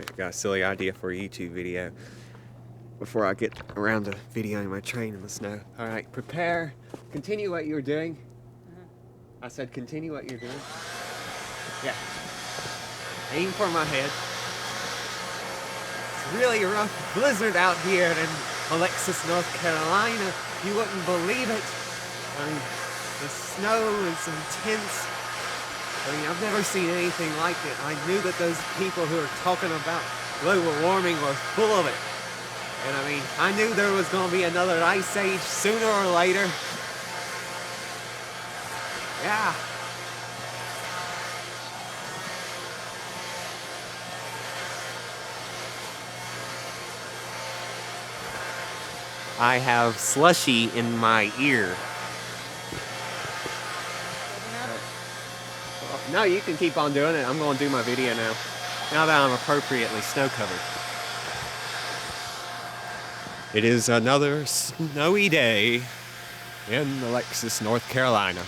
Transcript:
I got a silly idea for a YouTube video before I get around to videoing my train in the snow. All right, prepare. Continue what you're doing. I said continue what you're doing. Yeah. Aim for my head. It's really a rough blizzard out here in Alexis, North Carolina. You wouldn't believe it. I mean, the snow is intense. I mean, I've never seen anything like it. I knew that those people who are talking about global warming were full of it. And I mean, I knew there was going to be another ice age sooner or later. Yeah. I have slushy in my ear. No, you can keep on doing it. I'm going to do my video now. Now that I'm appropriately snow covered. It is another snowy day in Alexis, North Carolina.